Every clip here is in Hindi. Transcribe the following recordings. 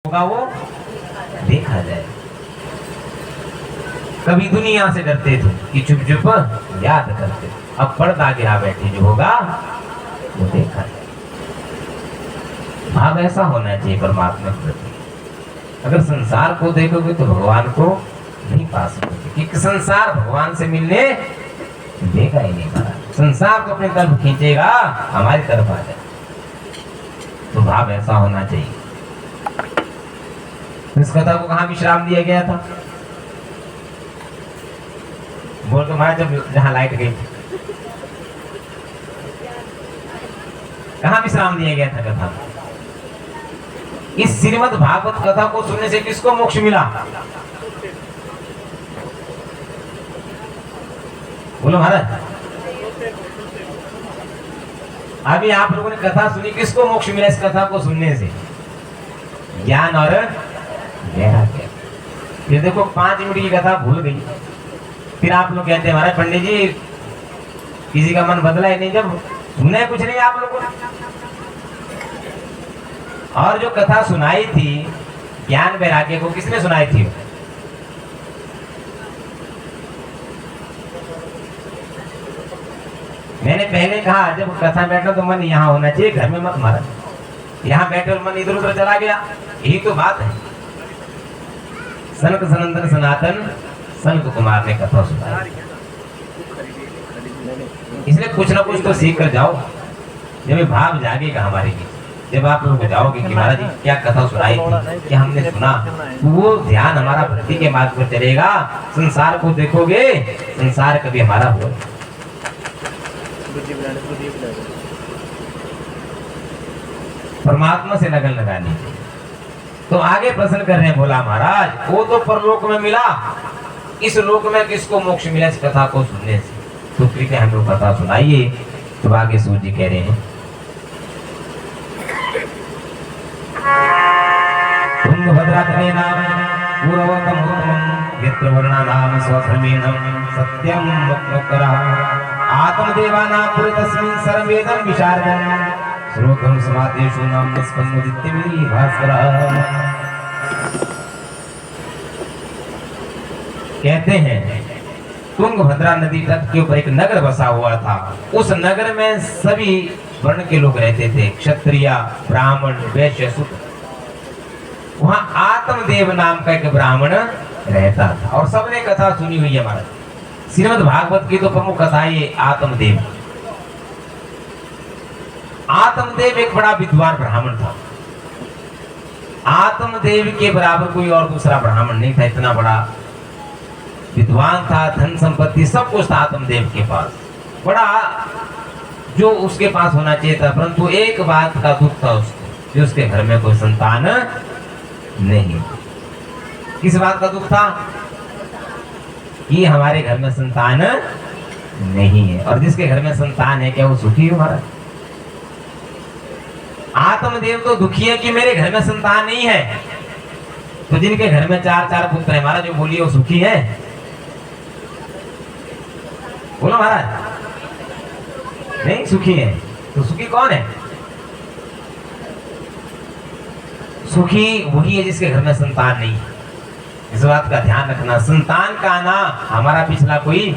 होगा वो देखा जाए। कभी दुनिया से डरते थे कि चुप चुप याद करते, अब पर्दा गिरा बैठे जो होगा वो देखा जाए। भाव ऐसा होना चाहिए परमात्मा के प्रति। अगर संसार को देखोगे तो भगवान को नहीं पा सकते, क्योंकि संसार भगवान से मिलने देगा ही नहीं। महाराज संसार को अपनी तरफ खींचेगा, हमारी तरफ आ जाए। तो भाव ऐसा होना चाहिए। इस कथा को कहाँ विश्राम दिया गया था? बोल तो महाराज, जब जहाँ लाइट गई कहाँ विश्राम दिया गया था कथा? इस श्रीमद् भागवत कथा को सुनने से किसको मोक्ष मिला? बोलो महाराज। अभी आप लोगों ने कथा सुनी, किसको मोक्ष मिला इस कथा को सुनने से? ज्ञान और वैराग्य। फिर देखो 5 मिनट की कथा भूल गई, फिर आप लोग कहते हैं महाराज पंडित जी किसी का मन बदला ही नहीं, जब सुने कुछ नहीं आप लोगों ने। और जो कथा सुनाई थी ज्ञान वैराग्य को, किसने सुनाई थी? मैंने पहले कहा जब कथा बैठो तो मन यहाँ होना चाहिए, घर में मत मारा। यहाँ बैठे और मन इधर उधर चला गया, यही तो बात है। सनक सनंदन सनातन सनक कुमार ने कथा सुनाई, इसलिए कुछ ना कुछ तो सीख कर जाओ। जब भाव जागेगा हमारे लिए, जब आप लोग जाओगे कि महाराज जी क्या कथा सुनाई थी, क्या हमने सुना, तो वो ध्यान हमारा भक्ति के मार्ग पर चलेगा। संसार को देखोगे, संसार कभी हमारा हो। परमात्मा से लगन लगानी। तो आगे प्रश्न कर रहे हैं, बोला महाराज वो तो परलोक में मिला, इस लोक में किसको मोक्ष मिला इस कथा को सुनने से? तो कृपया हम लोग कथा सुनाइए। तो आगे सूर्य जी कह रहे हैं, तुंगभद्रात्मे नाम पूर्वतम उत्तमं यत्र वर्णानाम स्वधर्मेणं सत्यं वक्त्रः आत्मदेवानां पुरतस्मिन् सर्ववेदं विशारदं श्लोकं समादेशो नाम स्पन्ददित्यमिति भास्करः। कहते हैं तुंगभद्रा नदी तट के ऊपर एक नगर बसा हुआ था। उस नगर में सभी वर्ण के लोग रहते थे, क्षत्रिय ब्राह्मण वैश्य शूद्र। वहां आत्मदेव नाम का एक ब्राह्मण रहता था और सबने कथा सुनी हुई है। हमारा श्रीमद् भागवत की तो प्रमुख कथा ये आत्मदेव। आत्मदेव एक बड़ा विद्वान ब्राह्मण था। आत्मदेव के बराबर कोई और दूसरा ब्राह्मण नहीं था, इतना बड़ा विद्वान था, धन संपत्ति सब कुछ था आत्मदेव के पास, बड़ा जो उसके पास होना चाहिए था। परंतु एक बात का दुख था उसको, कि उसके घर में कोई संतान नहीं। किस बात का दुख था? कि हमारे घर में संतान नहीं है। और जिसके घर में संतान है क्या वो सुखी है? हमारा आत्मदेव तो दुखी है कि मेरे घर में संतान नहीं है। तो जिनके घर में 4-4 पुत्र है, महाराज जो बोलिए वो सुखी है? बोलो महाराज, नहीं सुखी है। तो सुखी कौन है? सुखी वही है जिसके घर में संतान नहीं। इस बात का ध्यान रखना। संतान का आना हमारा पिछला कोई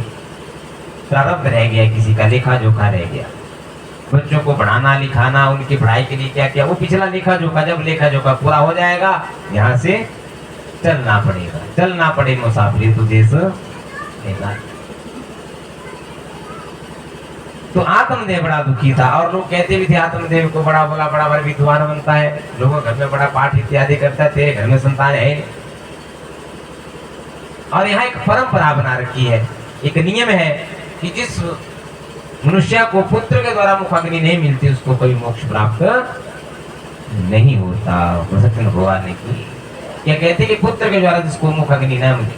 प्रारब्ध रह गया, किसी का लेखा जोखा रह गया। बच्चों को पढ़ाना लिखाना, उनकी पढ़ाई के लिए क्या क्या, वो पिछला लेखा जोखा। जब लेखा जोखा पूरा हो जाएगा यहाँ से चलना पड़ेगा। चलना पड़े मुसाफिर तो देश नहीं। तो आत्मदेव बड़ा दुखी था और लोग कहते भी थे आत्मदेव को बड़ा बोला, बड़ा बड़ा विद्वान बनता है, लोगों घर में बड़ा पाठ इत्यादि करता है, तेरे घर में संतान है। और यहाँ एक परंपरा बना रखी है, एक नियम है कि जिस मनुष्य को पुत्र के द्वारा मुखाग्नि नहीं मिलती उसको कोई मोक्ष प्राप्त नहीं होता। भगवान ने की क्या कहते कि पुत्र के द्वारा जिसको मुखाग्नि न मिले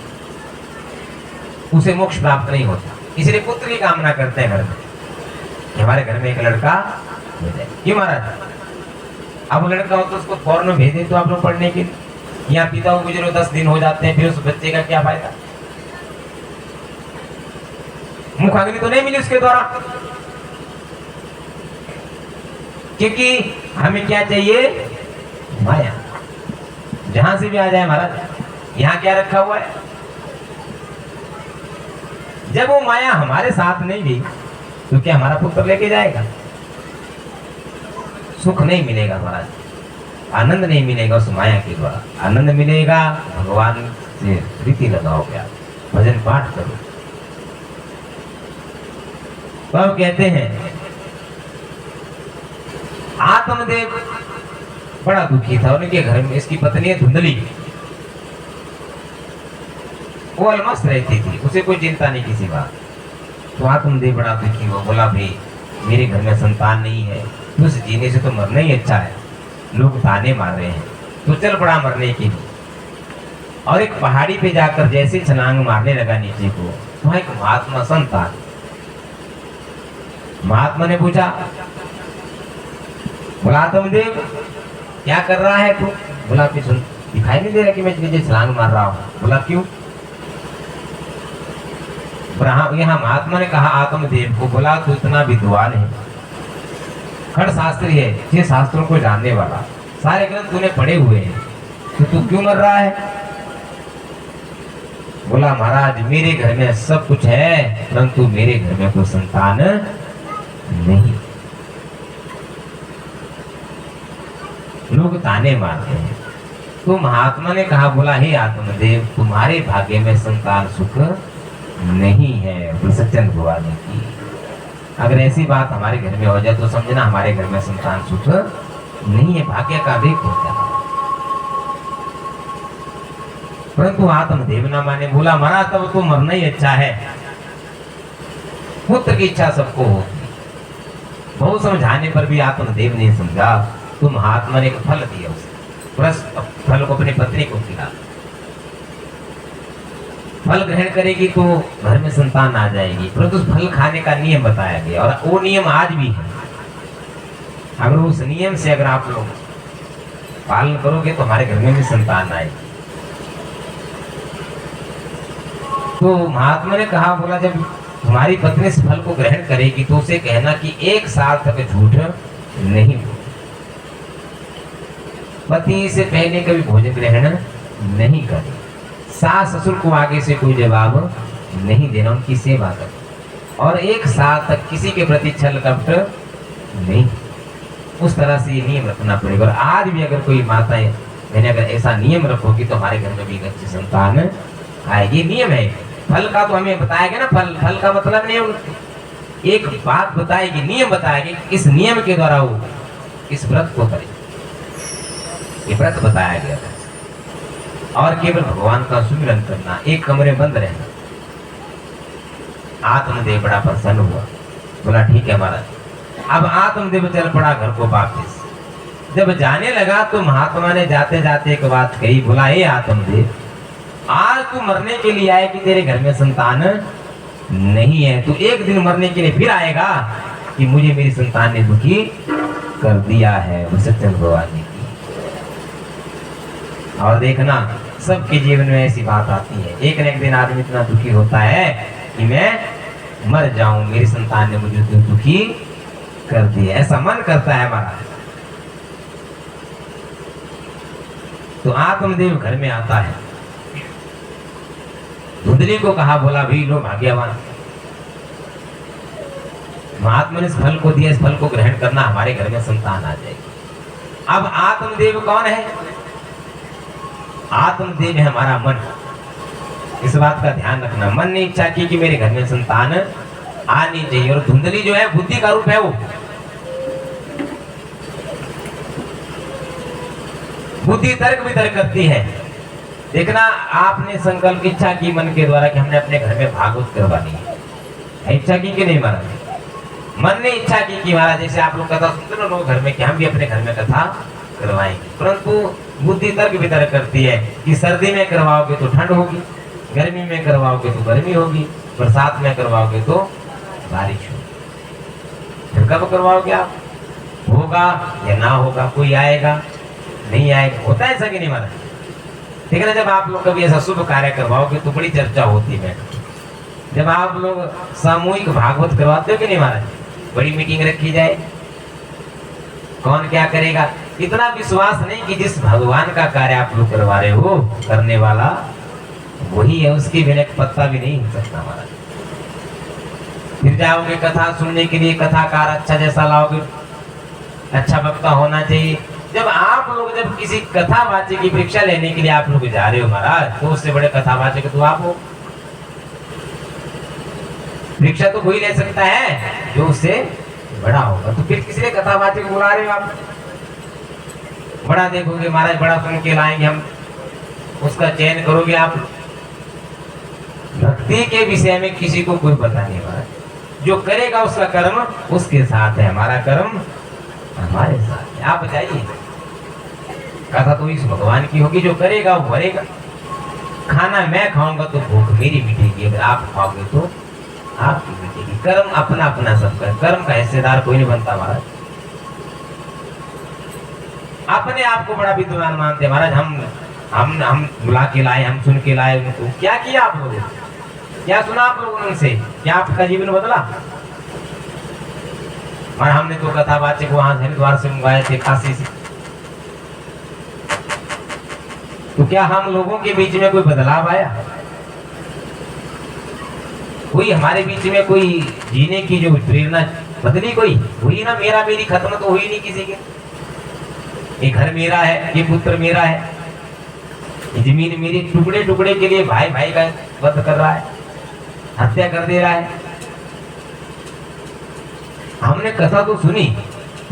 उसे मोक्ष प्राप्त नहीं होता। इसलिए पुत्र की कामना करते हैं घर में, हमारे घर में एक लड़का हो जाए। क्यों महाराज? अब लड़का हो तो उसको फौरन भेजे तो आप लोग पढ़ने के लिए, यहाँ पिता को गुजरे 10 दिन हो जाते हैं, फिर उस बच्चे का क्या फायदा? मुखाग्नि तो नहीं मिली उसके द्वारा। क्योंकि हमें क्या चाहिए? माया। जहां से भी आ जाए महाराज, यहाँ क्या रखा हुआ है? जब वो माया हमारे साथ नहीं गई तो क्या हमारा पुत्र लेके जाएगा? सुख नहीं मिलेगा महाराज, आनंद नहीं मिलेगा उस माया के द्वारा। आनंद मिलेगा भगवान से प्रीति लगाओगे, आप भजन पाठ करो। तब कहते हैं आत्मदेव बड़ा दुखी था। उनके घर में इसकी पत्नी है धुंधली, वो अलमस्त रहती थी, उसे कोई चिंता नहीं किसी बात। तो आत्मदेव बड़ा दुखी हुआ, बोला भाई मेरे घर में संतान नहीं है, तो उस जीने से तो मरना ही अच्छा है, लोग ताने मार रहे हैं, तो चल पड़ा मरने के लिए। और एक पहाड़ी पे जाकर जैसे छलांग मारने लगा नीचे को, वहां एक महात्मा संत आ। महात्मा ने पूछा, बोला आत्मदेव क्या कर रहा है तू? बोला कि सुन, दिखाई नहीं दे रहा कि मैं नीचे छलांग मार रहा हूँ। बोला क्यों? यहाँ महात्मा ने कहा आत्मदेव को, बोला तू इतना विद्वान है, खड़ शास्त्री है, 6 शास्त्रों को जानने वाला, सारे ग्रंथ तूने पढ़े हुए हैं, तो तू क्यों मर रहा है? बोला महाराज मेरे घर में सब कुछ है, परंतु मेरे घर में कोई संतान नहीं, लोग ताने मारते हैं। तो महात्मा ने कहा, बोला हे आत्मदेव तुम्हारे भाग्य में संतान सुख नहीं है, सच्चन भगवान की। अगर ऐसी बात हमारे घर में हो जाए तो समझना हमारे घर में संतान सुख नहीं है, भाग्य का वेग होता है। परंतु आत्मदेव ना माने, बोला मरा तब तो मरना ही अच्छा है, पुत्र की इच्छा सबको होती। बहुत समझाने पर भी आत्मदेव ने समझा। तो महात्मा ने एक फल दिया उसे, फल को अपनी पत्नी को खिला, फल ग्रहण करेगी तो घर में संतान आ जाएगी। परंतु उस फल खाने का नियम बताया गया, और वो नियम आज भी है। अगर उस नियम से अगर आप लोग पालन करोगे तो हमारे घर में भी संतान आएगी। तो महात्मा ने कहा, बोला जब तुम्हारी पत्नी इस फल को ग्रहण करेगी तो उसे कहना कि 1 साल तक झूठ नहीं बोल, पति से पहले कभी भोजन ग्रहण नहीं करे, सास ससुर को आगे से कोई जवाब नहीं देना, उनकी सेवा कर, और 1 साल तक किसी के प्रति छल कपट नहीं। उस तरह से ये नियम रखना पड़ेगा। और आज भी अगर कोई माताएं मैंने अगर ऐसा नियम रखोगी तो हमारे घर में भी अच्छी संतान आएगी। नियम है। फल का तो हमें बताया गया ना, फल का मतलब नहीं, एक बात बताएगी, नियम बताएगी, इस नियम के द्वारा वो इस व्रत को करे, ये व्रत बताया गया था। और केवल भगवान का सुमिरन करना, एक कमरे बंद रहना। आत्मदेव बड़ा प्रसन्न हुआ, बोला ठीक है महाराज। अब आत्मदेव चल पड़ा घर को वापस। जब जाने लगा तो महात्मा ने जाते जाते एक बात कही, बोला हे आत्मदेव आज तू मरने के लिए आए कि तेरे घर में संतान नहीं है, तू एक दिन मरने के लिए फिर आएगा कि मुझे मेरी संतान ने दुखी कर दिया है। वो सच्चन भगवान की। और देखना सबके जीवन में ऐसी बात आती है, एक न एक दिन आदमी इतना दुखी होता है कि मैं मर जाऊं, मेरी संतान ने मुझे दुखी कर दिया, ऐसा मन करता है हमारा। तो आत्मदेव घर में आता है, धुंधली को कहा, बोला भाई लो भाग्यवान, महात्मा ने इस फल को दिया, इस फल को ग्रहण करना, हमारे घर में संतान आ जाएगी। अब आत्मदेव कौन है? आत्मदेव है हमारा मन। इस बात का ध्यान रखना, मन ने इच्छा की कि मेरे घर में संतान आनी चाहिए। और धुंधली जो है बुद्धि का रूप है, वो बुद्धि तर्क वितर्क करती है। देखना आपने संकल्प इच्छा की मन के द्वारा कि हमने अपने घर में भागवत करवानी है, इच्छा की कि नहीं महाराज? मन ने इच्छा की कि महाराज जैसे आप लोग कथा सुनते ना लोग घर में, कि हम भी अपने घर में कथा करवाएंगे। परंतु बुद्धि तर्क वितर्क करती है कि सर्दी में करवाओगे तो ठंड होगी, गर्मी में करवाओगे तो गर्मी होगी, बरसात में करवाओगे तो बारिश होगी। फिर कब करवाओगे आप? होगा या ना होगा, कोई आएगा नहीं आएगा, होता है ऐसा कि नहीं महाराज? ठीक है ना। जब आप लोग कभी ऐसा शुभ कार्य करवाओगे तो बड़ी चर्चा होती है। जब आप लोग सामूहिक भागवत करवाते हो कि नहीं महाराज, बड़ी मीटिंग रखी जाए, कौन क्या करेगा, इतना विश्वास नहीं कि जिस भगवान का कार्य आप लोग करवा रहे हो, करने वाला वही है, उसके बिना एक पत्ता भी नहीं हिल सकता महाराज। फिर जाओगे कथा सुनने के लिए, कथाकार अच्छा जैसा लाओगे, अच्छा वक्ता होना चाहिए। जब आप लोग जब किसी कथावाचक की परीक्षा लेने के लिए आप लोग जा रहे हो महाराज, तो उससे बड़े कथावाचक तो आप हो। परीक्षा तो वही ले सकता है जो उससे बड़ा होगा, तो फिर किसी ने कथावाचक बुला रहे हो आप? बड़ा देखोगे महाराज, बड़ा सुन के लाएंगे हम, उसका चयन करोगे आप। भक्ति के विषय में किसी को कोई पता नहीं महाराज, जो करेगा उसका कर्म उसके साथ है, हमारा कर्म हमारे साथ है। आप बताइए, कथा तो इस भगवान की होगी, जो करेगा वो भरेगा। खाना मैं खाऊंगा तो भूख मेरी मिटेगी, अगर आप खाओगे तो आपकी मिटेगी। कर्म अपना अपना सबका, कर्म का हिस्सेदार कोई नहीं बनता महाराज। अपने आप को बड़ा विद्वान मानते महाराज, हम बुला के लाए, हम सुन के लाए उनको। क्या किया आप लोगों ने? क्या सुना आप लोगों ने उनसे? क्या आपका जीवन बदला? और हमने तो कथावाचक वहां हरिद्वार से मंगवाए थे, काशी से। तो क्या हम लोगों के बीच में कोई बदलाव आया? कोई हमारे बीच में कोई जीने की जो प्रेरणा बदली कोई हुई ना? मेरा मेरी खत्म तो हुई नहीं किसी के। ये घर मेरा है, ये पुत्र मेरा है, ये जमीन मेरी। टुकड़े टुकड़े के लिए भाई भाई का वध कर रहा है, हत्या कर दे रहा है। हमने कथा तो सुनी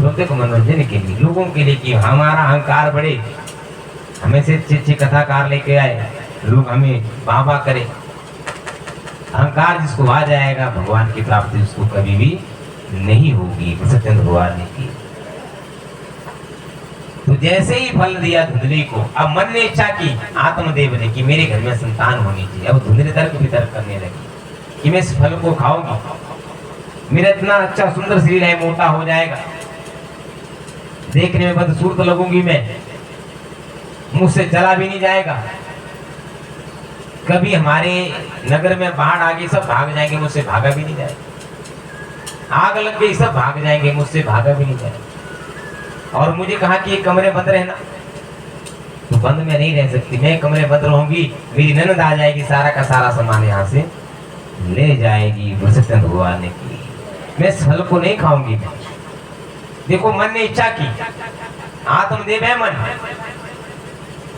लोगों को मनोरंजन के लिए, लोगों के लिए कि हमारा अहंकार बढ़े, हमें से अच्छे कथाकार लेके आए, लोग हमें वाह करे। अहंकार जिसको आ जाएगा, भगवान की प्राप्ति उसको कभी भी नहीं होगी। सत्येंद्र भगवान ने की। तो जैसे ही फल दिया धुंधली को, अब मन ने इच्छा की, आत्मदेव ने कि मेरे घर में संतान होनी चाहिए। अब धुंधली तर्क वितर्क करने लगी कि मैं इस फल को खाऊंगी, मेरा इतना अच्छा सुंदर शरीर है, मोटा हो जाएगा, देखने में बदसूरत लगूंगी मैं, मुझसे चला भी नहीं जाएगा। कभी हमारे नगर में बाढ़ आ गई, सब भाग जाएंगे, मुझसे भागा भी नहीं जाएगा। आग लग गई, सब भाग जाएंगे, मुझसे भागा भी नहीं जाएगा। और मुझे कहा कि ये कमरे बंद रहना, तो बंद में नहीं रह सकती मैं, कमरे बंद रहूंगी, मेरी ननद आ जाएगी, सारा का सारा सामान यहाँ से ले जाएगी। सत्येंद्र भगवान ने की, मैं इस फल को नहीं खाऊंगी। मैं देखो, मन ने इच्छा की, आत्मदेव है मन,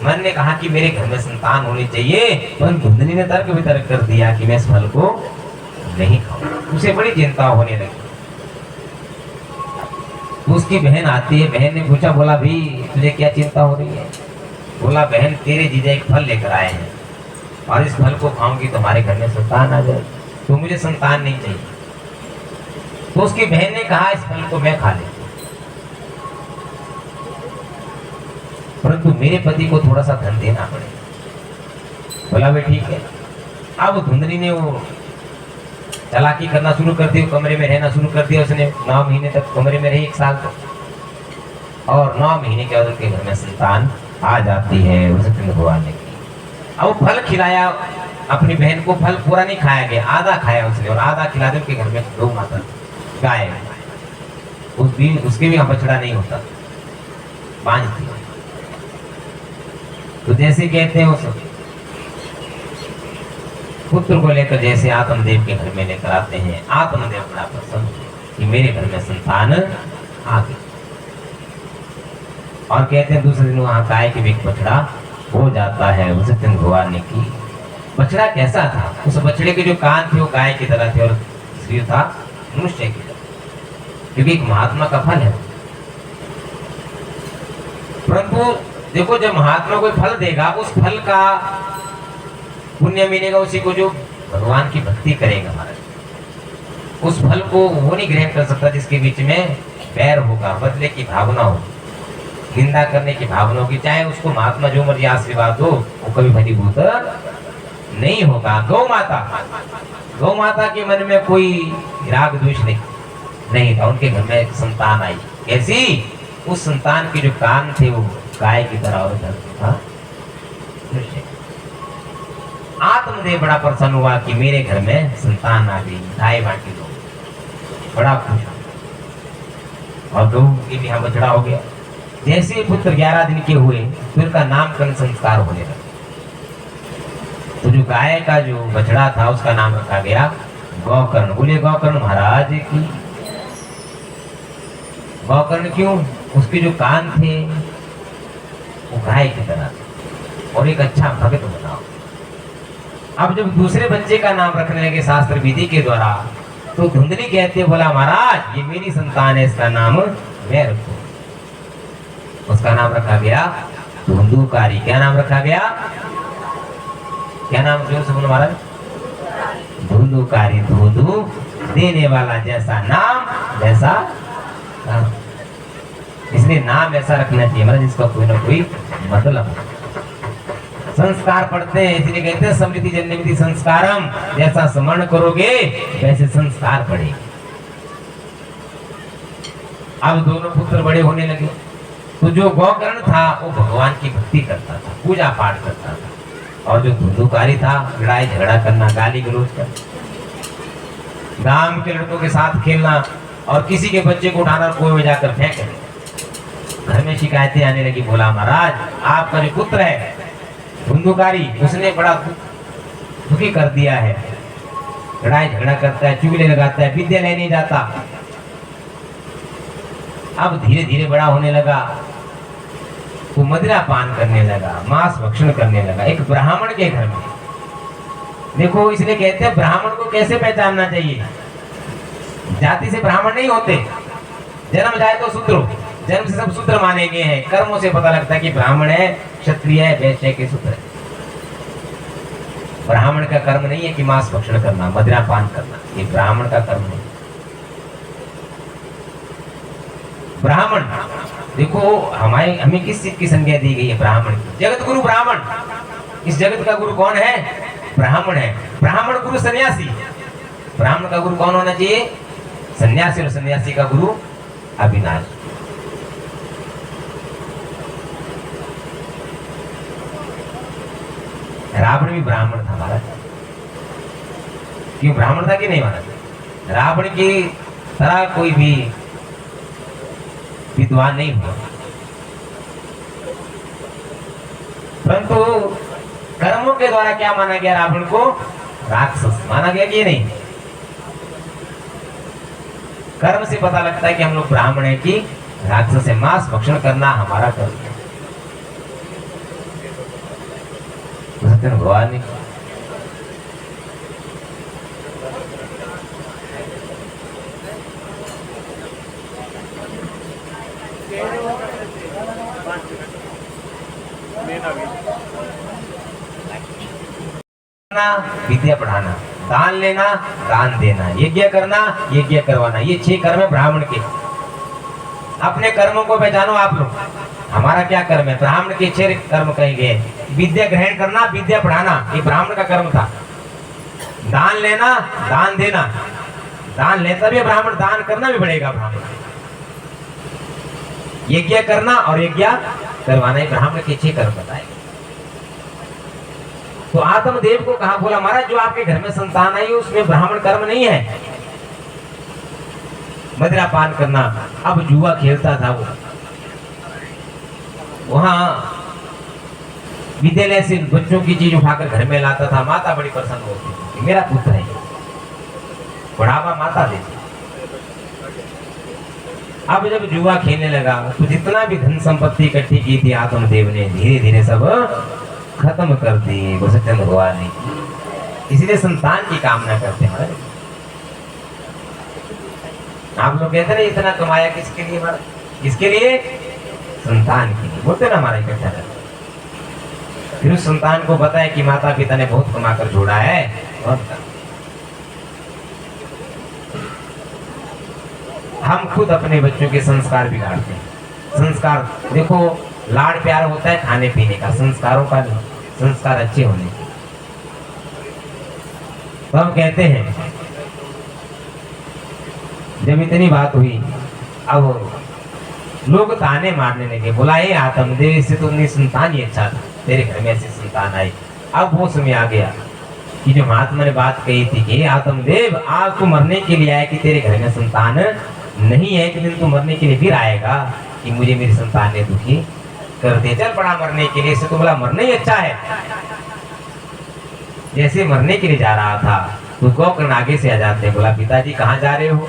मन ने कहा कि मेरे घर में संतान होनी चाहिए, तो धुंधली ने तर्क वितर्क कर दिया कि मैं इस फल को नहीं खाऊंगा। उसे बड़ी चिंता होने लगी। उसकी बहन आती है, बहन ने पूछा, बोला भी तुझे क्या चिंता हो रही है? बोला बहन, तेरे जीजा एक फल लेकर आए हैं और इस फल को खाऊंगी तो हमारे घर में संतान आ जाए, तो मुझे संतान नहीं चाहिए। तो उसकी बहन ने कहा इस फल को मैं खा लेती, परंतु मेरे पति को थोड़ा सा धन देना पड़ेगा। बोला भी ठीक है। अब धुंधली ने वो चालाकी करना शुरू कर दी, कमरे में रहना शुरू कर दिया। उसने 9 महीने तक कमरे में रही, 1 साल तक, और 9 महीने के बाद उसके घर में संतान आ जाती है। सत्येंद्र भगवान ने की। अब वो फल खिलाया अपनी बहन को, फल पूरा नहीं खाया गया, आधा खाया उसने, और आधा खिला दे। उनके घर में गौ माता गाय, उस दिन उसके भी बछड़ा नहीं होता, 5 थी। तो जैसे कहते हैं उस पुत्र को लेकर जैसे आत्मदेव के घर में लेकर आते हैं, आत्मदेव बड़ा प्रसन्न कि मेरे घर में संतान आ गई। और कहते हैं दूसरे दिन वहां गाय के भी एक बछड़ा हो जाता है। उस दिन भगवान ने की। बछड़ा कैसा था? उस बछड़े के जो कान थे वो गाय की तरह थे और शरीर था मनुष्य की तरह, क्योंकि एक महात्मा का फल है। परंतु देखो, जब महात्मा कोई फल देगा, उस फल का पुण्य मिलेगा उसी को जो भगवान की भक्ति करेगा महाराज। उस फल को वो नहीं ग्रहण कर सकता जिसके बीच में बैर होगा, बदले की भावना होगी, निंदा करने की भावना होगी। चाहे उसको महात्मा जो मर्जी आशीर्वाद दो, वो कभी फलीभूत नहीं होगा। गौ माता के मन में कोई राग द्वेष नहीं था। उनके घर में एक संतान आई, कैसी? उस संतान के जो कान थे वो गाय की तरह और था। आत्मदेव बड़ा प्रसन्न हुआ कि मेरे घर में संतान आ गई, गाय बांटी दो, बड़ा खुश। और गौ के भी यहाँ बछड़ा हो गया। जैसे पुत्र 11 दिन के हुए तो उनका नामकरण संस्कार होने लगा। तो जो गाय का जो बछड़ा था उसका नाम रखा गया गौकर्ण। बोले गौकर्ण महाराज की। गौकर्ण क्यों? उसके जो कान थे वो गाय की तरह थे और एक अच्छा भगत बनाओ। अब जब दूसरे बच्चे का नाम रखने लगे शास्त्र विधि के द्वारा, तो धुंधली कहते बोला महाराज ये मेरी संतान है, इसका नाम मैं रखूं। उसका नाम रखा गया धुंधुकारी। क्या नाम रखा गया? क्या नाम जो से बोलो महाराज? धुंधुकारी। धुंधु देने वाला, जैसा नाम वैसा काम। इसलिए नाम ऐसा रखना चाहिए महाराज जिसका कोई ना कोई मतलब। संस्कार पढ़ते हैं इसलिए कहते हैं समृद्धि जन्मति संस्कारम। जैसा स्मरण करोगे वैसे संस्कार पड़ेगा। अब दोनों पुत्र बड़े होने लगे, तो जो गौकर्ण था वो भगवान की भक्ति करता था, पूजा पाठ करता था, और जो धुंधुकारी था लड़ाई झगड़ा करना, गाली गलौज करना, गांव के लड़कों के साथ खेलना, और किसी के बच्चे को उठाना कुएं में जाकर फेंक देना। घर में शिकायतें आने लगी। बोला महाराज आपका जो पुत्र है धुंधुकारी, उसने बड़ा दुखी कर दिया है, लड़ाई झगड़ा करता है, चुगली लगाता है, विद्यालय नहीं जाता। अब धीरे धीरे बड़ा होने लगा तो मदिरा पान करने लगा, मांस भक्षण करने लगा एक ब्राह्मण के घर में। देखो इसलिए कहते हैं ब्राह्मण को कैसे पहचानना चाहिए। जाति से ब्राह्मण नहीं होते, जन्म जाए तो शूद्र, जन्म से सब शूद्र माने गए हैं। कर्मों से पता लगता है कि ब्राह्मण है, क्षत्रिय है, वैश्य के शूद्र है। ब्राह्मण का कर्म नहीं है कि मांस भक्षण करना, मदिरा पान करना, ये ब्राह्मण का कर्म नहीं। ब्राह्मण देखो हमें किस चीज की संज्ञा दी गई है? ब्राह्मण की। जगत गुरु ब्राह्मण। इस जगत का गुरु कौन है? ब्राह्मण है। ब्राह्मण गुरु सन्यासी। ब्राह्मण का गुरु कौन होना चाहिए? सन्यासी। और सन्यासी का गुरु अविनाश। रावण भी ब्राह्मण था महाराज। क्यों ब्राह्मण था कि नहीं महाराज? रावण की तरह कोई भी विद्वान नहीं हुआ, परंतु कर्मों के द्वारा क्या माना गया? रावण को राक्षस माना गया कि नहीं? कर्म से पता लगता है कि हम लोग ब्राह्मण है कि राक्षस है। मांस भक्षण करना हमारा कर्म है। भगवान ने विद्या पढ़ाना, दान लेना, दान देना, यज्ञ करना, यज्ञ करवाना, ये 6 कर्म है ब्राह्मण के। अपने कर्मों को पहचानो आप लोग। हमारा क्या कर्म है? ब्राह्मण के 6 कर्म कहे गए। विद्या ग्रहण करना, विद्या पढ़ाना, ये ब्राह्मण का कर्म था। दान लेना, दान देना, दान लेता भी ब्राह्मण, दान करना भी पड़ेगा ब्राह्मण। यज्ञ करना और यज्ञ करवाना, ये ब्राह्मण के 6 कर्म बताए। तो आत्मदेव को कहा, बोला महाराज जो आपके घर में संतान आई उसमें ब्राह्मण कर्म नहीं है। मदिरा पान करना। अब जुआ खेलता था वो, वहां विद्यालय से बच्चों की चीज उठाकर घर में लाता था। माता बड़ी प्रसन्न होती थी, मेरा पुत्र है, बढ़ावा माता देती। अब जब जुआ खेलने लगा तो जितना भी धन संपत्ति इकट्ठी की थी आत्मदेव ने धीरे धीरे सब खत्म कर दी। सत्यन भगवान ने, इसलिए संतान की कामना करते हैं। आप लोग कहते हैं इतना कमाया किसके लिए? किसके लिए? संतान के लिए। बोलते ना हमारा इकट्ठा करते। फिर उस संतान को पता है कि माता पिता ने बहुत कमाकर जोड़ा है, और हम खुद अपने बच्चों के संस्कार बिगाड़ते हैं। संस्कार देखो, लाड़ प्यार होता है खाने पीने का, संस्कारों का नहीं। संस्कार अच्छे होने के। तो हम कहते हैं जब इतनी बात हुई, अब लोग ताने मारने लगे। बोला ये आत्मदेव से तुमने संतान ही अच्छा था, तेरे घर में ऐसी संतान आई। अब वो समय आ गया कि जो महात्मा ने बात कही थी कि आत्मदेव आज तू मरने के लिए आया कि तेरे घर में संतान नहीं है, एक दिन तू मरने के लिए फिर आएगा। कि मुझे मेरी संतान ने दुखी कर दिया, चल पड़ा मरने के लिए। इससे तो बोला मरना ही अच्छा है। जैसे मरने के लिए जा रहा था तो गोकर्ण आगे से आ जाते हैं। बोला पिताजी कहाँ जा रहे हो?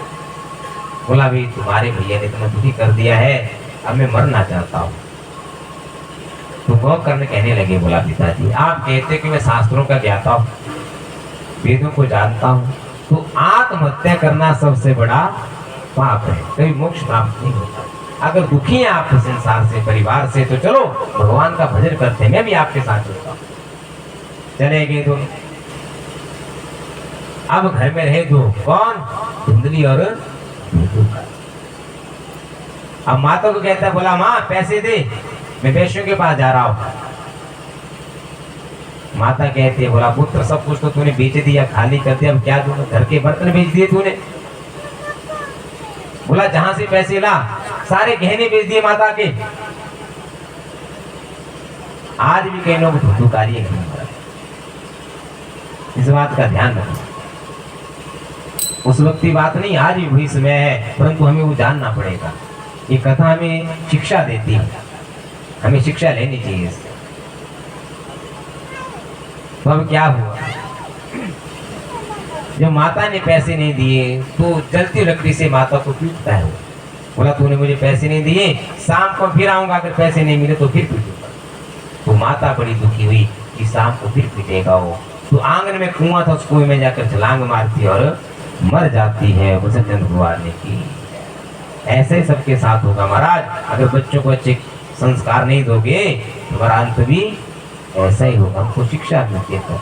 बोला भाई तुम्हारे भैया ने तुम्हें दुखी कर दिया है, अब मैं मरना चाहता हूँ। तो गोकर्ण कहने लगे, बोला पिताजी आप कहते कि मैं शास्त्रों का ज्ञाता हूँ, वेदों को जानता हूँ, तो आत्महत्या करना सबसे बड़ा पाप है, कभी मोक्ष प्राप्त नहीं होता। अगर दुखी हैं आप संसार से, परिवार से, तो चलो भगवान का भजन करते हैं, मैं भी आपके साथ चलता हूँ। चले गए दोनों। अब घर में रहे दो, कौन? धुंधली और धुंधुकार। अब माता को कहता है, बोला माँ पैसे दे, मैं वैश्यों के पास जा रहा हूं। माता कहती है, बोला पुत्र सब कुछ तो तूने बेच दिया, खाली कर दिया, अब क्या दूंगा? घर के बर्तन बेच दिए तूने। बोला जहां से पैसे ला सारे गहने बेच दिए माता के। आज भी कई लोग धुंधुकारी है, इस बात का ध्यान रखना। उस वक्त की बात नहीं, आज भी वही समय है, परंतु हमें वो जानना पड़ेगा। ये कथा हमें शिक्षा देती है, हमें शिक्षा लेनी चाहिए इससे। तो अब क्या हुआ, जब माता ने पैसे नहीं दिए तो जलती लकड़ी से माता को पीटता है। बोला तूने मुझे पैसे नहीं दिए, शाम को फिर आऊंगा, अगर पैसे नहीं मिले तो फिर पीटूंगा। तो माता बड़ी दुखी हुई कि शाम को फिर पीटेगा वो। तो आंगन में कुआं था, उस कुएं में जाकर छलांग मारती और मर जाती है। चंद्र भगवान ने की। ऐसे सबके साथ होगा महाराज। अगर बच्चों को अच्छे संस्कार नहीं दोगे तो हमारा अंत भी ऐसा ही होगा। हमको शिक्षा मिलती है।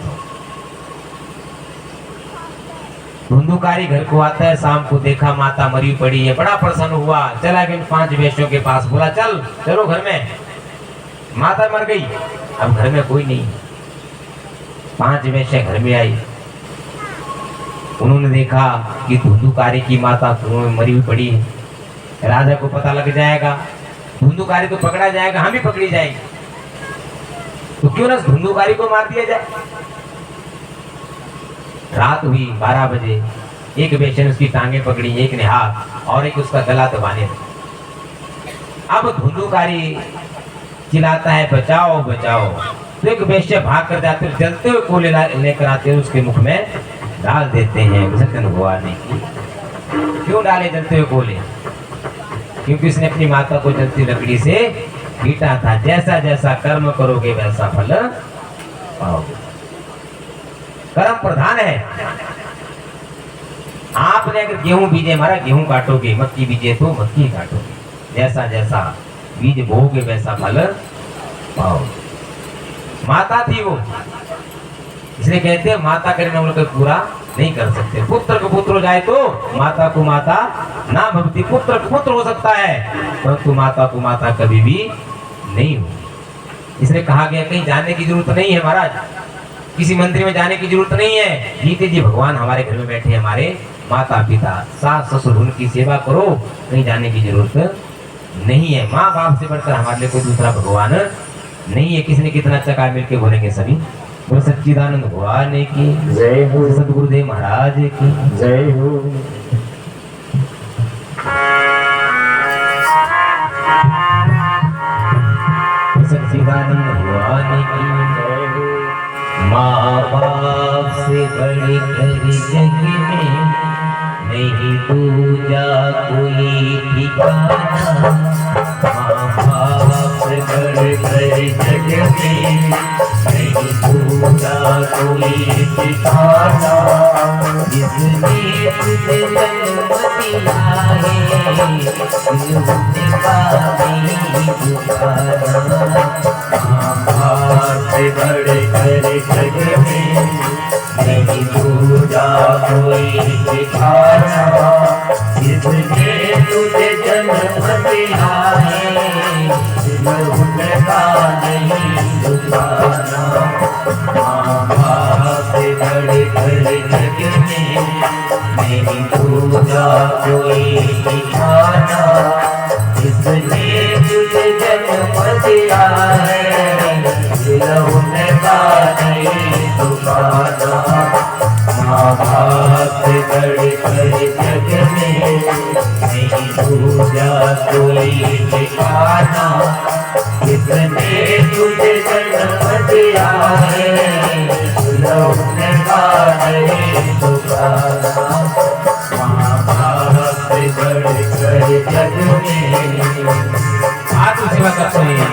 धुंधुकारी घर को आता है, शाम को देखा माता मरी पड़ी है, बड़ा प्रसन्न हुआ, चला गया 5 वैश्यों के पास। बोला चल चलो घर में, माता मर गई, अब घर में कोई नहीं। 5 वैश्य घर में आई, उन्होंने देखा कि धुंधुकारी की माता कुएं में मरी हुई पड़ी है। राजा को पता लग जाएगा, धुंधुकारी तो पकड़ा जाएगा, हम भी पकड़ी जाएगी, तो क्यों ना धुंधुकारी को मार दिया जाए। रात हुई 12 बजे, एक वैश्य ने उसकी टांगे पकड़ी, एक ने हाथ, और एक उसका गला दबाने लगा। अब धुंधुकारी चिल्लाता है बचाओ बचाओ। तो एक वैश्य भाग कर जाते, जलते हुए कोले लेकर आते हैं, उसके मुख में डाल देते हैं। सत्यन भगवान ने क्यों डाले जलते हुए कोले? क्योंकि उसने अपनी माता को जलती लकड़ी से पीटा था। जैसा जैसा कर्म करोगे वैसा फल पाओगे। कर्म प्रधान है। आपने अगर गेहूं बीजे, हमारा गेहूं काटोगे, मक्की बीजे तो मक्की काटोगे। जैसा जैसा बीज बोओगे वैसा फल पाओगे। माता थी वो, इसलिए कहते हैं माता करने वालों को पूरा नहीं कर सकते। पुत्र को पुत्र हो जाए तो माता को माता ना भक्ति। पुत्र को पुत्र हो सकता है, परंतु माता को माता कभी भी नहीं हो। इसलिए कहा गया कहीं जाने की जरूरत नहीं है महाराज, किसी मंदिर में जाने की जरूरत नहीं है। जीते जी भगवान हमारे घर में बैठे, हमारे माता पिता सास ससुर, उनकी सेवा करो, कहीं जाने की जरूरत नहीं है। माँ बाप से बढ़कर हमारे लिए कोई दूसरा भगवान नहीं है। किसने कितना अच्छा काम मिलकर बोलेंगे सभी। वो सच्चिदानंद भगवान की जय हो, सदगुरुदेव महाराज की जय हो। सच्चिदानंद भगवान की जय हो। माँ बाप से बढ़कर जग में नहीं दूजा कोई ठिकाना। माँ बाप से बढ़कर जग में नहीं दूजा कोई ठिकाना। जिसने तुझे जन्म दिया है उसका नहीं दुखाना। माँ बाप से बढ़कर जग में नहीं दूजा कोई ठिकाना। जिसने तुझे जन्म दिया है उनका नहीं दुखाना। माँ बाप से बढ़कर जग में नहीं दूजा कोई ठिकाना। जिसने तुझे जन्म दिया है उनका नहीं दुखाना। माँ बाप से बढ़कर जग में नहीं दूजा कोई ठिकाना। आए, लौटने का नहीं दोबारा। माँ बाप से बढ़कर जग में हाथ सेवा करते हैं।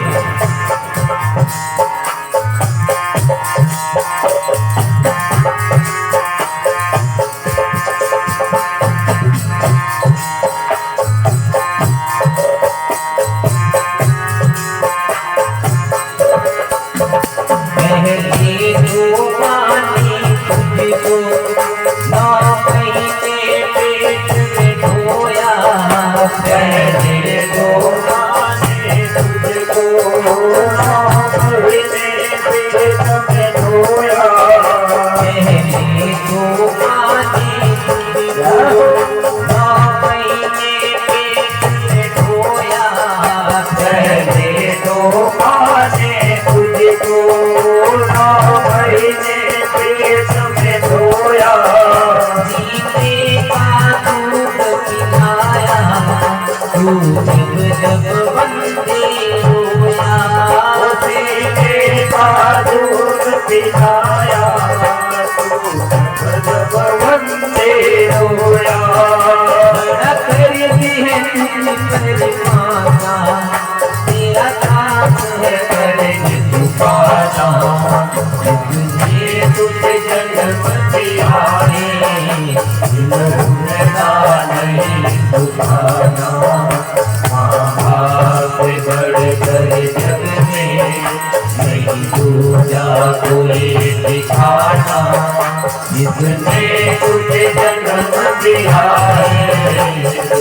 जिसने तुझे जन्म दिया है,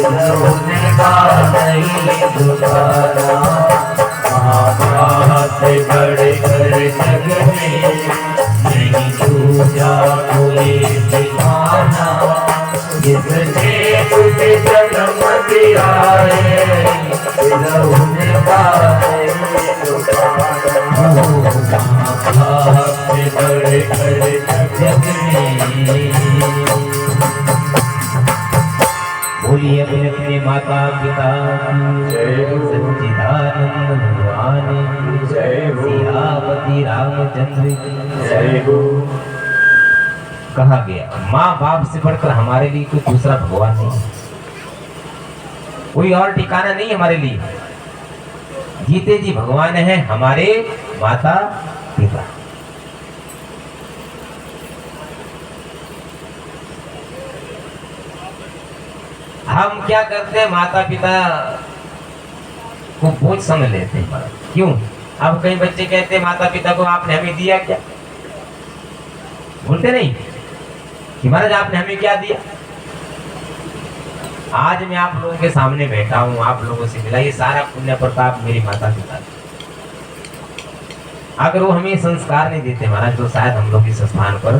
लौटने का नहीं दोबारा। माँ बाप से बढ़कर जग में नहीं दूजा कोई ठिकाना। जिसने तुझे जन्म दिया है, लौटने का नहीं दोबारा। माँ बाप से बढ़कर जग बोलिए अपने अपने माता पिता सच्चिदानंद भगवान सियापति रामचंद्र की जय हो। कहा गया माँ बाप से बढ़कर हमारे लिए कोई दूसरा भगवान नहीं, कोई और ठिकाना नहीं हमारे लिए। जीते जी भगवान है हमारे माता पिता। हम क्या करते हैं, माता पिता को बोझ समझ लेते हैं महाराज। क्यों? अब कई बच्चे कहते हैं माता पिता को आपने हमें दिया क्या? बोलते नहीं कि महाराज आपने हमें क्या दिया? आज मैं आप लोगों के सामने बैठा हूं, आप लोगों से मिला, ये सारा पुण्य प्रताप मेरे माता पिता। अगर वो हमें संस्कार नहीं देते महाराज तो शायद हम लोग इस स्थान पर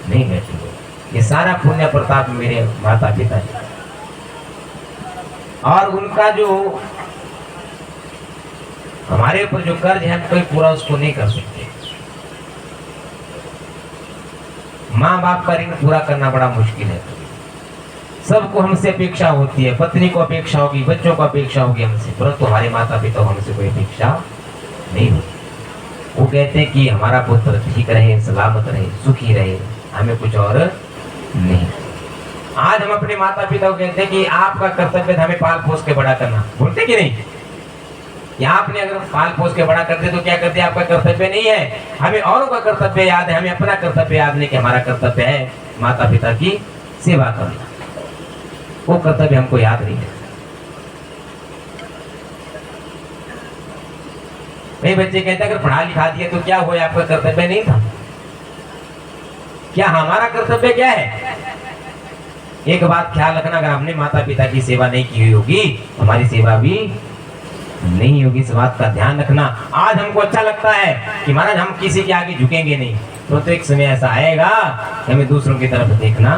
नहीं बैठे। ये सारा पुण्य प्रताप मेरे माता पिता है, और उनका जो हमारे ऊपर जो कर्ज है हम कोई पूरा उसको नहीं कर सकते। माँ बाप का ऋण पूरा करना बड़ा मुश्किल है। सबको हमसे अपेक्षा होती है, पत्नी को अपेक्षा होगी, बच्चों को अपेक्षा होगी हमसे, परंतु हमारे माता पिता को हमसे कोई अपेक्षा नहीं होती। वो कहते हैं कि हमारा पुत्र ठीक रहे, सलामत रहे, सुखी रहे, हमें कुछ और नहीं। आज हम अपने माता पिता को कहते हैं कि आपका कर्तव्य था हमें पाल पोस के बड़ा करना, बोलते कि नहीं? या आपने अगर पाल पोस के बड़ा करते तो क्या करते? आपका कर्तव्य नहीं है। हमें औरों का कर्तव्य याद है, हमें अपना कर्तव्य याद नहीं कि हमारा कर्तव्य है माता पिता की सेवा करना। वो कर्तव्य हमको याद नहीं है। कई बच्चे कहते हैं अगर पढ़ा लिखा दिया तो क्या हुआ, आपका कर्तव्य नहीं था क्या? हमारा कर्तव्य क्या है? एक बात ख्याल रखना, अगर हमने माता पिता की सेवा नहीं की हुई होगी, हमारी सेवा भी नहीं होगी। इस बात का ध्यान रखना। आज हमको अच्छा लगता है कि महाराज हम किसी के आगे झुकेंगे नहीं, तो एक समय ऐसा आएगा कि हमें दूसरों की तरफ देखना।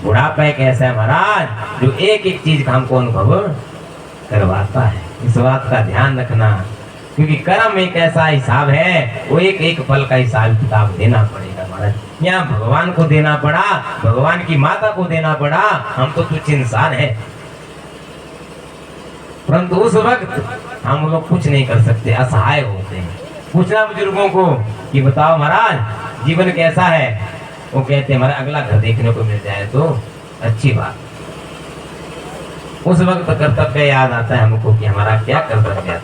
बुढ़ापा एक ऐसा है महाराज जो एक एक चीज का हमको अनुभव करवाता है। इस बात का ध्यान रखना, क्योंकि कर्म एक ऐसा हिसाब है, वो एक एक पल का हिसाब किताब देना पड़ेगा महाराज। यहाँ भगवान को देना पड़ा, भगवान की माता को देना पड़ा, हम तो तुच्छ इंसान है। परंतु उस वक्त हम लोग कुछ नहीं कर सकते, असहाय होते हैं। पूछना बुजुर्गों को कि बताओ महाराज जीवन कैसा है, वो कहते हैं हमारा अगला घर देखने को मिल जाए तो अच्छी बात। उस वक्त कर्तव्य याद आता है हमको कि हमारा क्या कर्तव्य था।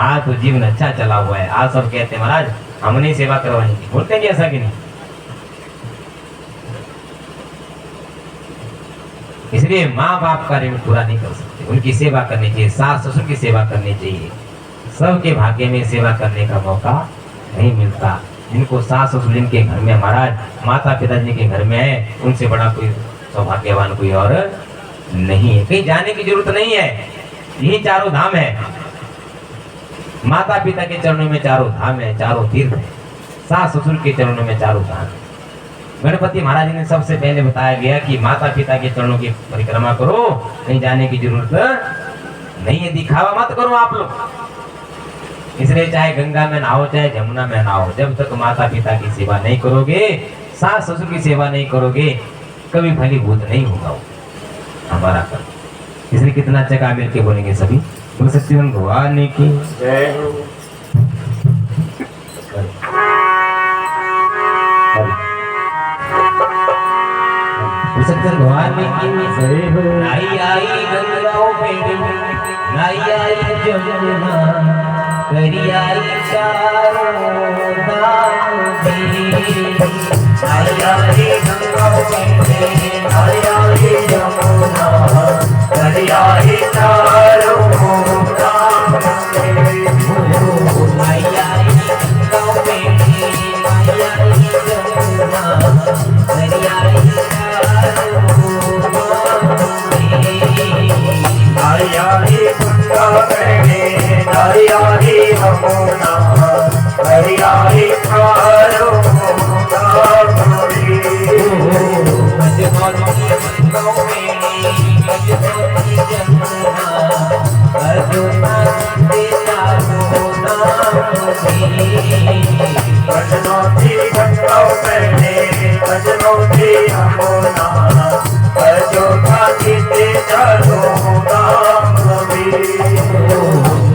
आज तो जीवन अच्छा चला हुआ है, आज सब कहते हैं महाराज हमने सेवा करवानी थी, बोलते हैं ऐसा कि नहीं। इसलिए माँ बाप का ऋण पूरा नहीं कर सकते, उनकी सेवा करनी चाहिए, सास ससुर की सेवा करनी चाहिए। सबके भाग्य में सेवा करने का मौका नहीं मिलता। जिनको सास ससुर जिनके घर में महाराज माता पिता जिनके घर में है, उनसे बड़ा कोई सौभाग्यवान कोई और नहीं है। कहीं जाने की जरूरत नहीं है, यही चारों धाम है। माता पिता के चरणों में चारों धाम है, चारों तीर्थ है। सास ससुर के चरणों में चारों धाम है। गणपति महाराज ने सबसे पहले बताया गया कि माता पिता के चरणों की परिक्रमा करो, कहीं जाने की जरूरत नहीं है, दिखावा मत करो आप लोग। इसलिए चाहे गंगा में नहाओ चाहे जमुना में नहाओ, जब तक माता पिता की सेवा नहीं करोगे, सास ससुर की सेवा नहीं करोगे, कभी फलीभूत नहीं होगा वो हमारा कर्म। इसलिए कितना अच्छा काम मिलके बोलेंगे सभी, बोल सकते हैं भगवान की जय हो। बोल सकते हैं भगवान की जय हो। नाई आई गंगा बेड़ी, नाई आई जमुना, करी आई चारों धाम की। नाई आई गंगा बेड़ी, नाई आई जमुना, करी आई चारों धाम की। नाई आई गंगा बेड़ी, नाई आई जमुना, करी आई चारों धाम की। नाई आई गंगा बेड़ी, नाई आई जमुना, करी आई चारों धाम की। बजनोती गंगा बेड़ी, बजनोती यमुना, अजोता जीते चारों धाम की।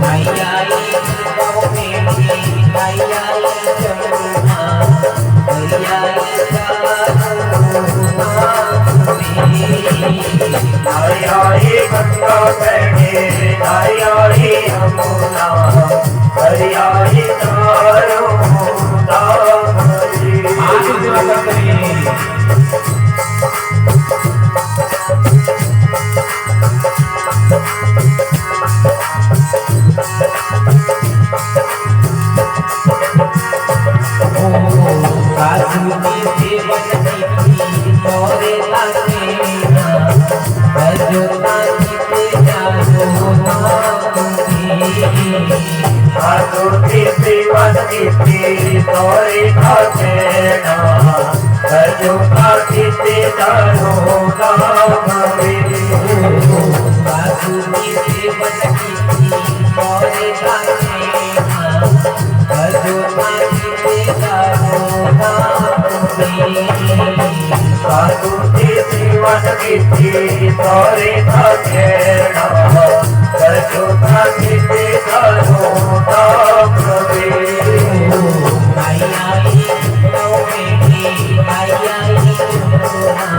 नाई आई गंगा बेड़ी, नाई आई यमुना, करी आई चारों धाम की। आतुति शिवति तोरे खातेना, अजोता जीते चारों धाम की। आतुति शिवति तोरे खातेना, अजोता जीते चारों धाम की। आतुति शिवति तोरे खातेना, अजोता जीते चारों धाम की। नाई आई गंगा बेड़ी, नाई आई जमुना,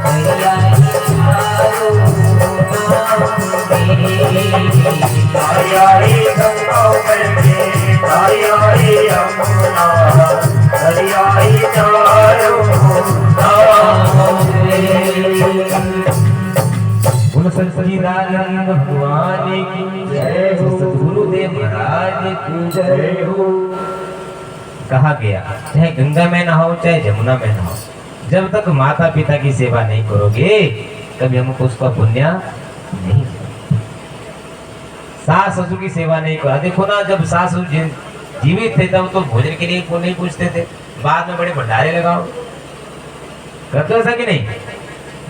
करी आई चारों धाम की। नाई आई गंगा बेड़ी, नाई आई यमुना, करी आई चारों धाम की। बोलो सच्चिदानंद भगवान की जय हो, सद्गुरुदेव महाराज की जय हो। कहा गया चाहे गंगा में नहाओ चाहे जमुना में नहाओ, जब तक माता पिता की सेवा नहीं करोगे कभी हमको उसका पुण्य नहीं। सास ससुर की सेवा नहीं करा, देखो ना जब सास ससुर जीवित थे तब तो भोजन के लिए को नहीं पूछते थे, बाद में बड़े भंडारे लगाओ, करते हो ऐसा कि नहीं?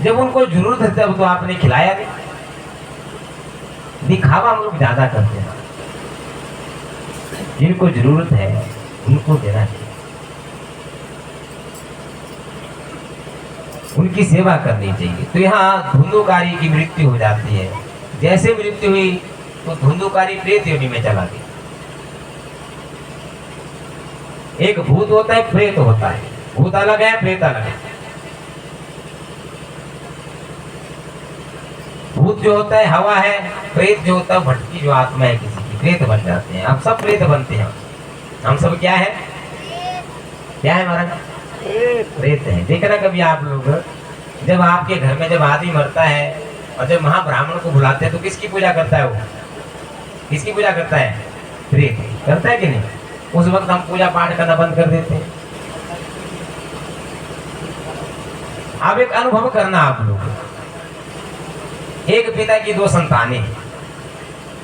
जब उनको जरूरत है तब तो आपने खिलाया नहीं। दिखावा हम लोग ज्यादा करते हैं, जिनको जरूरत है उनको देना चाहिए, उनकी सेवा करनी चाहिए। तो यहाँ धुंधुकारी की मृत्यु हो जाती है। जैसे मृत्यु हुई तो धुंधुकारी प्रेत योनि में चला गया। एक भूत होता है, प्रेत होता है। भूत अलग है, प्रेत अलग है। भूत जो होता है हवा है, प्रेत जो होता है भटकी जो आत्मा है किसी की, प्रेत बन जाते हैं। हम सब प्रेत बनते हैं। हम सब क्या है? क्या है महाराज? प्रेत है। देखना कभी आप लोग, जब आपके घर में जब आदमी मरता है और जब महाब्राह्मण को बुलाते हैं तो किसकी पूजा करता है? वो किसकी पूजा करता है? प्रेत करता है कि नहीं? उस वक्त हम पूजा पाठ करना बंद कर देते हैं। अब एक अनुभव करना आप लोग, एक पिता की दो संतानें,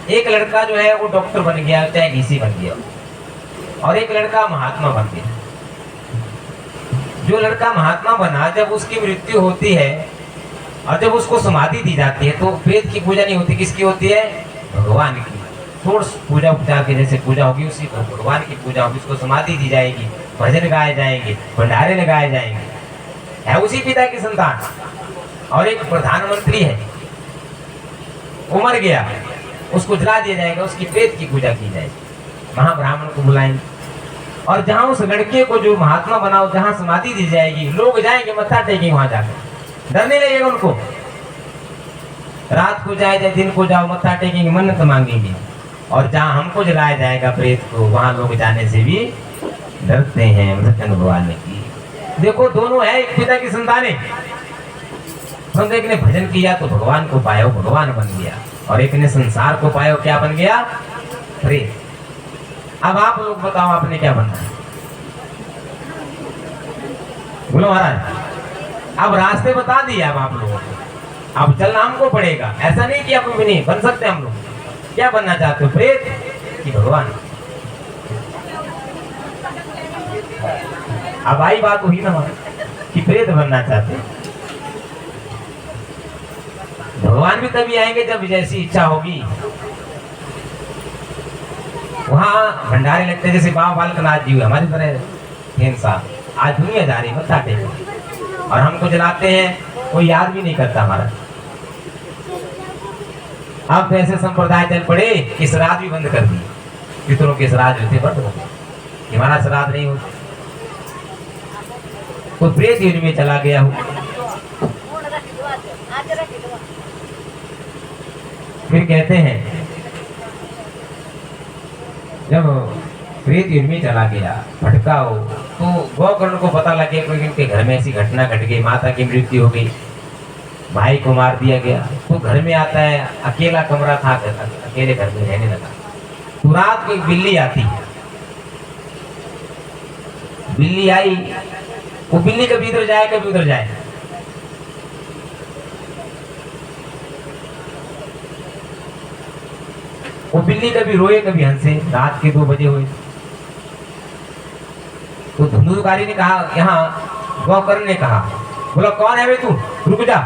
एक लड़का जो है वो डॉक्टर बन गया, चाहे डीसी बन गया, और एक लड़का महात्मा बन गया। जो लड़का महात्मा बना, जब उसकी मृत्यु होती है और जब उसको समाधि दी जाती है तो प्रेत की पूजा नहीं होती, किसकी होती है? भगवान की। सोर्स पूजा उपचार की जैसे पूजा होगी उसी को भगवान की पूजा होगी। उसको समाधि दी जाएगी, भजन गाए जाएंगे, भंडारे लगाए जाएंगे। है उसी पिता की संतान। और एक प्रधानमंत्री है, वो मर गया, उसको जला दिया जाएगा, उसकी प्रेत की पूजा की जाएगी। महाब्राह्मण को बुलाएंगे और जहां उस लड़के को जो महात्मा बनाओ, जहां समाधि दी जाएगी, लोग जाएंगे, मत्था टेकेंगे वहां जाकर, डर नहीं लगेगा उनको। रात को जाए दिन को जाओ, मत्था टेकेंगे, मन्नत मांगेंगे। और जहां हमको जलाया जाएगा प्रेत को, वहां लोग जाने से भी डरते हैं। मृत्यु भगवान की देखो, दोनों है एक पिता की संतानें। हम एक ने भजन किया तो भगवान को पाया, भगवान बन गया, और एक ने संसार को पाया, क्या बन गया? प्रेत। अब आप लोग बताओ, आपने क्या बनना है? बोलो महाराज। अब रास्ते बता दिए अब आप लोगों को, अब चलना हमको पड़ेगा। ऐसा नहीं कि आप भी नहीं बन सकते हम लोग। क्या बनना चाहते हो, प्रेत कि भगवान? अब आई बात हुई ना कि प्रेत बनना चाहते हैं। भगवान भी तभी आएंगे जब जैसी इच्छा होगी। वहां भंडारे लगते हैं, जैसे बाबा बालकनाथ जी हुए हमारी तरह खेन साहब, आज दुनिया जा रही मत्था टेक, और हमको जलाते हैं, कोई याद भी नहीं करता हमारा। अब तो ऐसे संप्रदाय चल पड़े कि श्राद्ध भी बंद कर दिए। पितरों के श्राद्ध होते बंद हो गए, हमारा श्राद्ध नहीं होता। तो प्रेत युग में चला गया हूँ। फिर कहते हैं जब प्रेत युग में चला गया, भटका हो, तो गोकर्ण को पता लगे कोई इनके घर में ऐसी घटना घट गई, माता की मृत्यु हो गई, भाई को मार दिया गया। तो घर में आता है, अकेला कमरा था, अकेले घर में रहने लगा। तो रात को एक बिल्ली आती, बिल्ली आई, वो बिल्ली कभी इधर जाए कभी उधर जाए। वो बिल्ली कभी रोए कभी हंसे। रात के 2 बजे हुए तो धुंधुकारी ने कहा, यहाँ गोकर्ण ने कहा, बोला कौन है वे तू, रुक जा,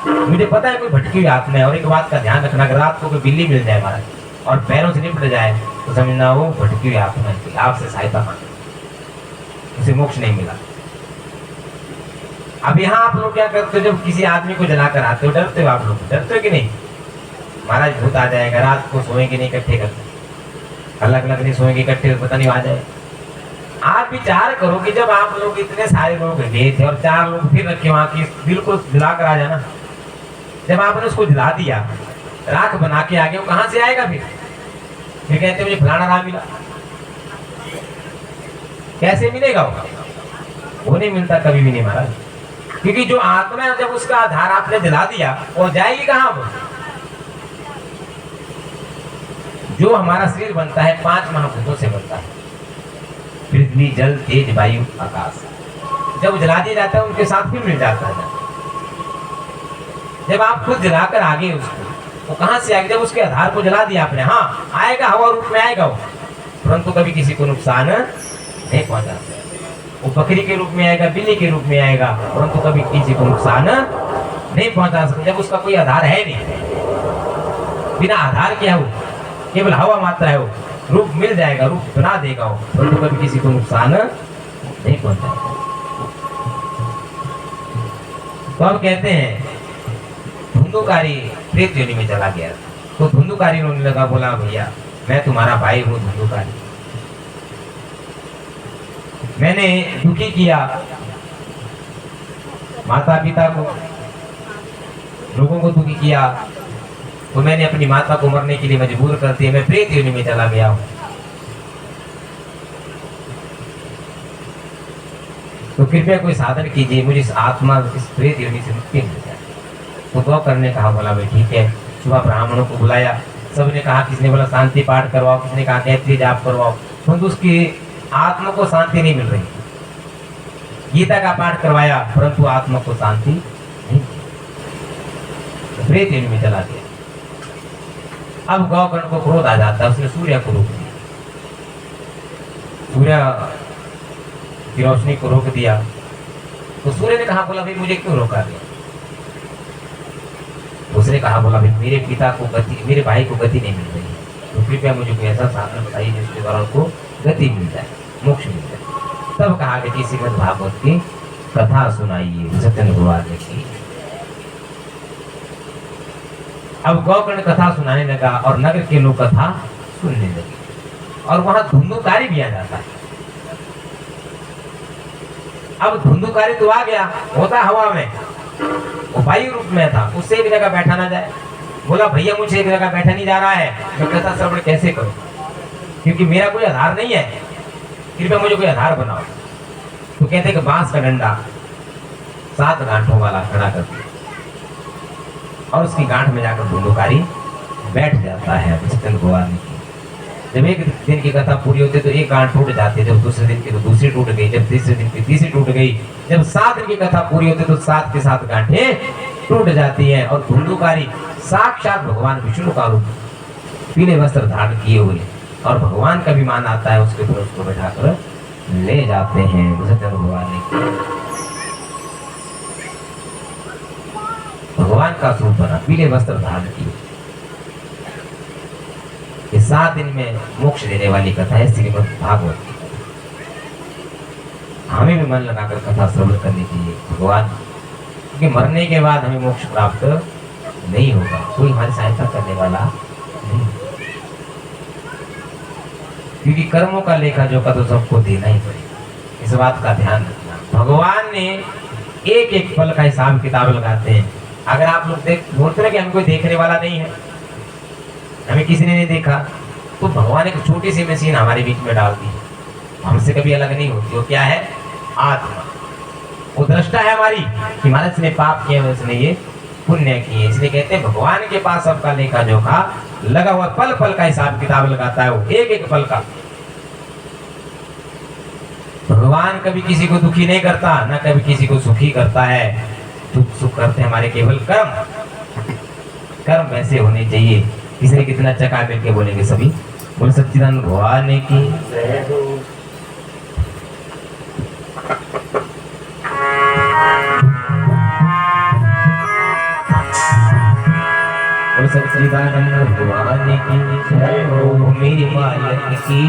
मुझे पता है कोई भटकी हुई आत्मा है। और एक बात का ध्यान रखना, अगर रात को कोई बिल्ली मिल जाए महाराज और पैरों से निपट जाए तो समझना वो भटकी हुई आत्मा है, आपसे सहायता मांगे, उसे मोक्ष नहीं मिला। अब यहाँ आप लोग क्या करते हो, जब किसी आदमी को जलाकर आते हो, डरते हो आप लोग, डरते हो कि नहीं? महाराज भूत आ जाएगा, रात को सोएंगे नहीं इकट्ठे करते, अलग अलग नहीं सोएंगे इकट्ठे, पता नहीं आ जाए। आप विचार करो कि जब आप लोग इतने सारे लोग गए थे और 4 लोग फिर रखे वहां की, दिल को जलाकर आ जाना, जब आपने उसको जला दिया, राख बना के आगे, वो कहां से आएगा? फिर कहते मुझे फलाना नाम मिला, कैसे मिलेगा? वो नहीं मिलता कभी भी नहीं महाराज, क्योंकि जो आत्मा है जब उसका आधार आपने जला दिया, वो जाएगी कहां? वो जो हमारा शरीर बनता है 5 महाभूतों से बनता है, पृथ्वी, जल, तेज, वायु, आकाश। जब जला दिया जाता है उनके साथ फिर मिल जाता है। जब आप खुद जलाकर आ गए उसको, वो कहां से आएगा? जब उसके आधार को जला दिया आपने, हाँ आएगा, हवा रूप में आएगा वो, परंतु कभी किसी को नुकसान नहीं पहुंचा। वो बकरी के रूप में आएगा, बिल्ली के रूप में आएगा, परंतु कभी किसी को नुकसान नहीं पहुंचा सकता, जब उसका कोई आधार है नहीं। बिना आधार क्या हो, केवल हवा मात्र है, वो रूप मिल जाएगा, रूप बना देगा वो, परंतु कभी किसी को नुकसान नहीं पहुंचाएगा। तो अब कहते हैं धुंधुकारी प्रेत योनि में चला गया। तो धुंधुकारी रोने लगा, बोला भैया मैं तुम्हारा भाई हूँ धुंधुकारी, मैंने दुखी किया माता पिता को, लोगों को दुखी किया, तो मैंने अपनी माता को मरने के लिए मजबूर कर दिया, मैं प्रेत योनि में चला गया हूं। तो कृपया कोई साधन कीजिए, मुझे इस आत्मा इस प्रेत योनि से मुक्ति मिल जाए। तो गौ करने कहा, बोला भाई ठीक है। सुबह ब्राह्मणों को बुलाया, सबने कहा, किसने बोला शांति पाठ करवाओ, किसने कहा गायत्री जाप करवाओ, परंतु उसकी आत्मा को शांति नहीं मिल रही। गीता का पाठ करवाया परंतु आत्मा को शांति नहीं, प्रेत योनि में चला गया। अब गौकर्ण को क्रोध आ जाता है, उसने सूर्य को रोक दिया, सूर्य की रोशनी को रोक दिया। तो सूर्य ने कहा, बोला भाई मुझे क्यों रोका गया? उसने कहा, बोला भाई मेरे पिता को गति, मेरे भाई को गति नहीं मिल रही है, तो कृपया मुझे कोई ऐसा साधन बताइए जिसके द्वारा उनको गति मिल जाए, मोक्ष मिल जाए। तब कहा कि श्रीमद् भागवत की कथा सुनाइए सत्येंद्र भगवान की। अब गौकर्ण कथा सुनाने लगा और नगर के लोग कथा सुनने लगे, और वहां धुंधुकारी भी आ जाता है। अब धुंधुकारी तो आ गया, होता हवा में, वो वायु रूप में था, उससे एक जगह बैठा ना जाए। बोला भैया मुझे एक जगह बैठा नहीं जा रहा है, मैं कथा श्रवण कैसे करूं, क्योंकि मेरा कोई आधार नहीं है, कृपया मुझे कोई आधार बनाओ। तो कहते कि बांस का डंडा 7 गांठों वाला खड़ा कर दिया, और उसकी गांठ में जाकर धुंधुकारी बैठ जाता है सत्येंद्र भगवान की। जब एक दिन की कथा पूरी होती तो एक गांठ टूट जाती है, जब दूसरे दिन की तो दूसरी टूट गई, जब तीसरे दिन की तीसरी टूट गई, जब 7 दिन की कथा पूरी होती तो 7 के 7 गांठें टूट जाती हैं। और धुंधुकारी साक्षात भगवान विष्णु का रूप, पीले वस्त्र धारण किए हुए, और भगवान का विमान आता है, उसके ऊपर उसको बैठाकर ले जाते हैं सत्येंद्र भगवान ने। भगवान का स्वरूप बना, पीले वस्त्र धारण किए। ये 7 दिन में मोक्ष देने वाली कथा है श्रीमद् भागवत की। हमें भी मन लगाकर कथा श्रवण करनी चाहिए भगवान, क्योंकि मरने के बाद हमें मोक्ष प्राप्त नहीं होगा, कोई हमारी सहायता करने वाला नहीं, क्योंकि कर्मों का लेखा जोखा तो सबको देना ही पड़ेगा। इस बात का ध्यान रखना। भगवान ने एक एक पल का हिसाब किताब लगाते हैं। अगर आप लोग बोलते हैं कि हमें कोई देखने वाला नहीं है, हमें किसी ने नहीं देखा, तो भगवान एक छोटी सी मशीन हमारे बीच में डाल दी, हमसे कभी अलग नहीं होती। वो क्या है? आत्मा। वो दृष्टा है हमारी, कि हमारे इसने पाप किए, उसने ये पुण्य किए। इसलिए कहते हैं भगवान के पास सबका लेखा जोखा लगा हुआ, पल पल का हिसाब किताब लगाता है वो, एक एक पल का। भगवान कभी किसी को दुखी नहीं करता, ना कभी किसी को सुखी करता है। दुख सुख करते हमारे केवल कर्म, कर्म वैसे होने चाहिए। इसलिए कितना चका मिल के बोलेंगे सभी, बोल सच्चिदानंद भगवान की सच्चिदानंद भगवान की, मेरी मालिक की।